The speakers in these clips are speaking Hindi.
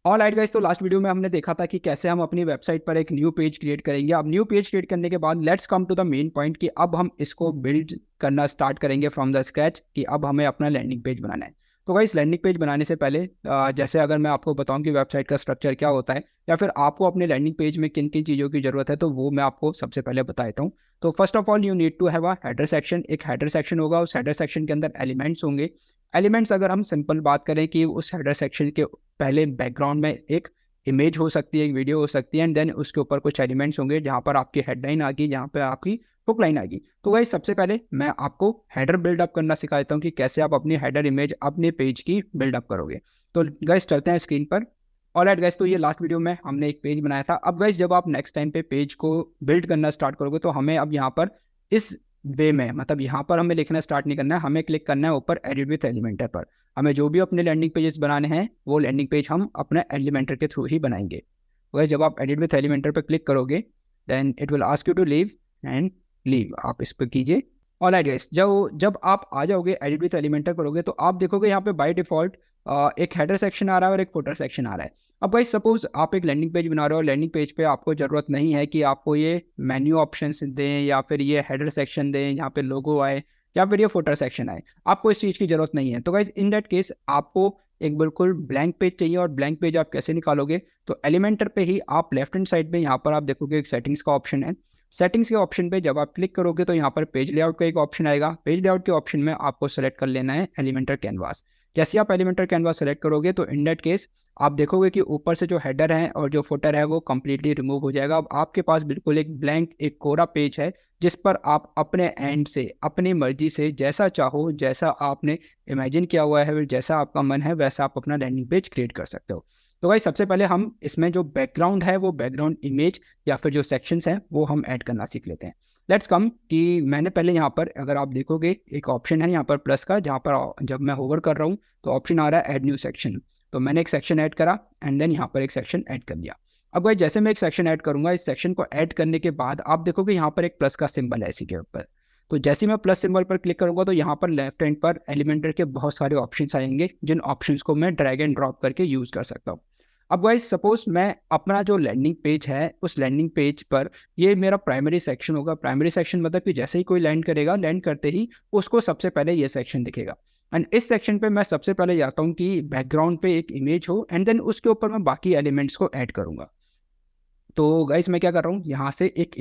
ऑलराइट गाइस, तो लास्ट वीडियो में हमने देखा था कि कैसे हम अपनी वेबसाइट पर एक न्यू पेज क्रिएट करेंगे। अब न्यू पेज क्रिएट करने के बाद let's come to the main point कि अब हम इसको बिल्ड करना स्टार्ट करेंगे फ्रॉम द स्क्रैच कि अब हमें अपना लैंडिंग पेज बनाना है। तो गाइस, लैंडिंग पेज बनाने से पहले जैसे अगर मैं आपको बताऊं कि वेबसाइट का स्ट्रक्चर क्या होता है या फिर आपको अपने लैंडिंग पेज में किन किन चीज़ों की जरूरत है, तो वो मैं आपको सबसे पहले बता देता हूँ। तो first of all you need to have a header section. एक हेडर सेक्शन होगा, उस हेडर सेक्शन के अंदर एलिमेंट्स होंगे। एलिमेंट्स अगर हम सिंपल बात करें कि उस हेडर सेक्शन के पहले बैकग्राउंड में एक इमेज हो सकती है, एक वीडियो हो सकती है, एंड देन उसके ऊपर कुछ एलिमेंट्स होंगे जहाँ पर आपकी हेडलाइन आ गई, जहाँ पर आपकी हुक लाइन आ गई। तो गाइस, सबसे पहले मैं आपको हेडर बिल्डअप करना सिखा देता हूँ कि कैसे आप अपनी हेडर इमेज अपने पेज की बिल्डअप करोगे। तो गाइस चलते हैं स्क्रीन पर। ऑलराइट गाइस, तो ये लास्ट वीडियो में हमने एक पेज बनाया था। अब गाइस, जब आप नेक्स्ट टाइम पे पेज को बिल्ड करना स्टार्ट करोगे तो हमें अब यहाँ पर इस वे में, मतलब यहाँ पर हमें लिखना स्टार्ट नहीं करना है, हमें क्लिक करना है ऊपर एडिट विथ एलिमेंटर पर। हमें जो भी अपने लैंडिंग पेजेस बनाने हैं वो लैंडिंग पेज हम अपने एलिमेंटर के थ्रू ही बनाएंगे। वैसे जब आप एडिट विथ एलिमेंटर पर क्लिक करोगे then it will ask you to leave and leave, आप इस पर कीजिए। ऑलराइट गाइस, जब आप आ जाओगे एडिट विथ एलिमेंटर करोगे तो आप देखोगे यहाँ पे बाय डिफॉल्ट एक हेडर सेक्शन आ रहा है और एक फुटर सेक्शन आ रहा है। अब गाइस, सपोज आप एक लैंडिंग पेज बना रहे हो, लैंडिंग पेज पे आपको जरूरत नहीं है कि आपको ये मेन्यू ऑप्शंस दें या फिर ये हेडर सेक्शन दें, यहाँ पे लोगो आए या फिर ये फुटर सेक्शन आए, आपको इस चीज़ की जरूरत नहीं है। तो गाइस, इन दैट केस आपको एक बिल्कुल ब्लैंक पेज चाहिए। और ब्लैंक पेज आप कैसे निकालोगे? तो एलिमेंटर पे ही आप लेफ्ट हैंड साइड पे यहाँ पर आप देखोगे एक सेटिंग्स का ऑप्शन है। सेटिंग्स के ऑप्शन पे जब आप क्लिक करोगे तो यहाँ पर पेज लेआउट का एक ऑप्शन आएगा। पेज लेआउट के ऑप्शन में आपको सेलेक्ट कर लेना है एलिमेंटर कैनवास। जैसे आप एलिमेंटर कैनवास सेलेक्ट करोगे तो इन दैट केस आप देखोगे कि ऊपर से जो हेडर है और जो फुटर है वो कंप्लीटली रिमूव हो जाएगा। अब आपके पास बिल्कुल एक ब्लैंक, एक कोरा पेज है जिस पर आप अपने एंड से अपनी मर्जी से जैसा चाहो, जैसा आपने इमेजिन किया हुआ है, जैसा आपका मन है, वैसा आप अपना लैंडिंग पेज क्रिएट कर सकते हो। तो भाई सबसे पहले हम इसमें जो बैकग्राउंड है वो बैकग्राउंड इमेज या फिर जो सेक्शंस हैं वो हम ऐड करना सीख लेते हैं। लेट्स कम कि मैंने पहले यहाँ पर, अगर आप देखोगे एक ऑप्शन है यहाँ पर प्लस का, जहाँ पर जब मैं होवर कर रहा हूँ तो ऑप्शन आ रहा है ऐड न्यू सेक्शन। तो मैंने एक सेक्शन ऐड करा एंड देन यहाँ पर एक सेक्शन ऐड कर दिया। अब भाई जैसे मैं एक सेक्शन ऐड करूंगा, इस सेक्शन को ऐड करने के बाद आप देखोगे यहाँ पर एक प्लस का सिंबल है इसी के ऊपर। तो जैसे मैं प्लस सिंबल पर क्लिक करूंगा तो यहाँ पर लेफ्ट हैंड पर एलिमेंटर के बहुत सारे ऑप्शंस आएंगे, जिन ऑप्शंस को मैं ड्रैग एंड ड्रॉप करके यूज कर सकता हूँ। अब गाइस, सपोज मैं अपना जो लैंडिंग पेज है उस लैंडिंग पेज पर, ये मेरा प्राइमरी सेक्शन होगा। प्राइमरी सेक्शन मतलब कि जैसे ही कोई लैंड करेगा, लैंड करते ही उसको सबसे पहले ये सेक्शन दिखेगा। एंड इस सेक्शन पे मैं सबसे पहले जाता हूँ कि बैकग्राउंड पे एक इमेज हो एंड देन उसके ऊपर मैं बाकी एलिमेंट्स को ऐड करूंगा। तो गाइस, मैं क्या कर रहा हूँ, यहाँ से एक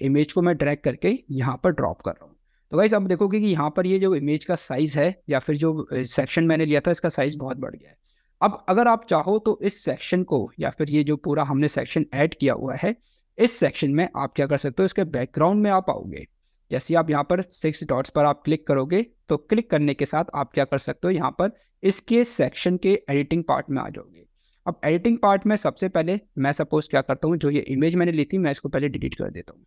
इमेज को मैं ड्रैग करके यहाँ पर ड्रॉप कर रहा हूँ। तो गाइस, अब देखोगे कि यहाँ पर ये जो इमेज का साइज है या फिर जो सेक्शन मैंने लिया था इसका साइज बहुत बढ़ गया है। अब अगर आप चाहो तो इस सेक्शन को या फिर ये जो पूरा हमने सेक्शन ऐड किया हुआ है, इस सेक्शन में आप क्या कर सकते हो, इसके बैकग्राउंड में आप आओगे। जैसे आप यहाँ पर 6 डॉट्स पर आप क्लिक करोगे तो क्लिक करने के साथ आप क्या कर सकते हो, यहाँ पर इसके सेक्शन के एडिटिंग पार्ट में आ जाओगे। अब एडिटिंग पार्ट में सबसे पहले मैं सपोज क्या करता हूँ, जो ये इमेज मैंने ली थी मैं इसको पहले डिलीट कर देता हूँ।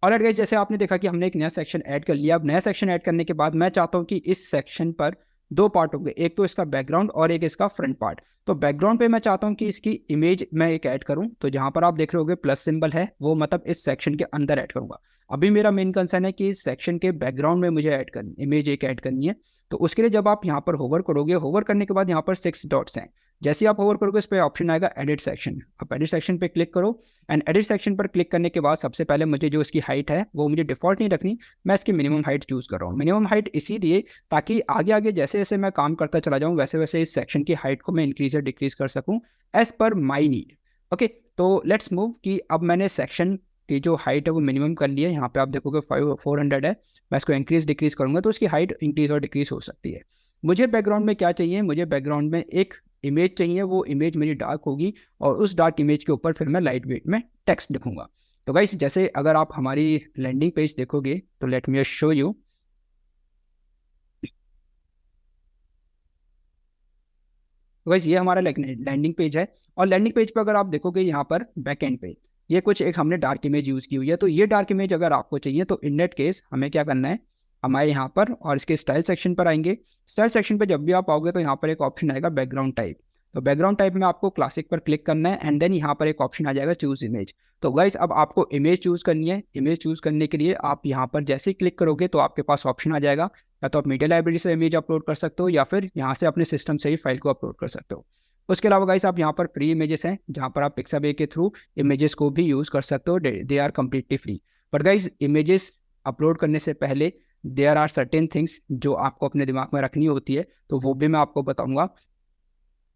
ऑलराइट गाइस, जैसे आपने देखा कि हमने एक नया सेक्शन ऐड कर लिया। अब नया सेक्शन ऐड करने के बाद मैं चाहता हूं कि इस सेक्शन पर दो पार्ट होंगे, एक तो इसका बैकग्राउंड और एक इसका फ्रंट पार्ट। तो बैकग्राउंड पे मैं चाहता हूं कि इसकी इमेज मैं एक ऐड करूं। तो जहां पर आप देख रहे होगे प्लस सिंबल है, वो मतलब इस सेक्शन के अंदर ऐड करूंगा। अभी मेरा मेन कंसर्न है कि इस सेक्शन के बैकग्राउंड में मुझे ऐड करनी, इमेज एक ऐड करनी है। तो उसके लिए जब आप यहाँ पर होवर करोगे, होवर करने के बाद यहाँ पर 6 डॉट्स हैं। जैसे ही आप होवर करोगे इस पर ऑप्शन आएगा एडिट सेक्शन। आप एडिट सेक्शन पे क्लिक करो एंड एडिट सेक्शन पर क्लिक करने के बाद सबसे पहले मुझे जो इसकी हाइट है वो मुझे डिफॉल्ट नहीं रखनी, मैं इसकी मिनिमम हाइट चूज कर रहा हूँ। मिनिमम हाइट इसीलिए ताकि आगे आगे जैसे जैसे मैं काम करता चला जाऊँ वैसे वैसे इस सेक्शन की हाइट को मैं इंक्रीज या डिक्रीज कर सकूँ as per my need. Okay, तो लेट्स मूव कि अब मैंने सेक्शन की जो हाइट है वो मिनिमम कर लिया है। यहाँ पे आप देखोगे 400 है, मैं इसको इंक्रीज डिक्रीज करूँगा तो उसकी हाइट इंक्रीज और डिक्रीज हो सकती है। मुझे बैकग्राउंड में क्या चाहिए, मुझे बैकग्राउंड में एक इमेज चाहिए। वो इमेज मेरी डार्क होगी और उस डार्क इमेज के ऊपर फिर मैं लाइट वेट में टेक्स्ट लिखूंगा। तो गाइस, जैसे अगर आप हमारी लैंडिंग पेज देखोगे तो let me show you. Guys, ये हमारा लैंडिंग पेज है और लैंडिंग पेज पर अगर आप देखोगे यहाँ पर बैक एंड पे ये कुछ एक हमने डार्क इमेज यूज की हुई है। तो ये डार्क इमेज अगर आपको चाहिए तो इन दैट केस हमें क्या करना है, हमारे यहाँ पर और इसके स्टाइल सेक्शन पर आएंगे। स्टाइल सेक्शन पर जब भी आप आओगे तो यहाँ पर एक ऑप्शन आएगा बैकग्राउंड टाइप। तो बैकग्राउंड टाइप में आपको क्लासिक पर क्लिक करना है एंड देन यहाँ पर एक ऑप्शन आ जाएगा चूज इमेज। तो गाइस अब आपको इमेज चूज करनी है। इमेज चूज करने के लिए आप यहाँ पर जैसे ही क्लिक करोगे तो आपके पास ऑप्शन आ जाएगा, या तो आप मीडिया लाइब्रेरी से इमेज अपलोड कर सकते हो या फिर यहाँ से अपने सिस्टम से ही फाइल को अपलोड कर सकते हो। उसके अलावा गाइस आप यहाँ पर फ्री इमेजेस हैं जहाँ पर आप पिक्साबे के थ्रू इमेजेस को भी यूज़ कर सकते हो, they are completely free. But guys images upload करने से पहले देयर आर सर्टेन थिंग्स जो आपको अपने दिमाग में रखनी होती है, तो वो भी मैं आपको बताऊंगा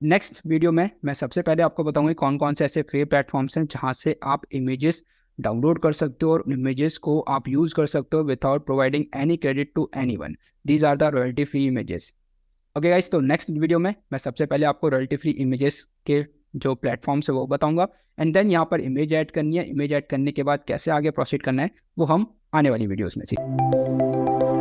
नेक्स्ट वीडियो में। मैं सबसे पहले आपको बताऊंगा कौन कौन से ऐसे फ्री प्लेटफॉर्म्स हैं जहां से आप इमेजेस डाउनलोड कर सकते हो और इमेजेस को आप यूज़ कर सकते हो without providing any credit to anyone. These are the royalty free images. Okay guys, तो नेक्स्ट वीडियो में मैं सबसे पहले आपको रॉयल्टी फ्री इमेजेस के जो प्लेटफॉर्म्स है वो बताऊंगा एंड देन यहाँ पर इमेज ऐड करनी है। इमेज ऐड करने के बाद कैसे आगे प्रोसीड करना है वो हम आने वाली वीडियोस में सीखेंगे।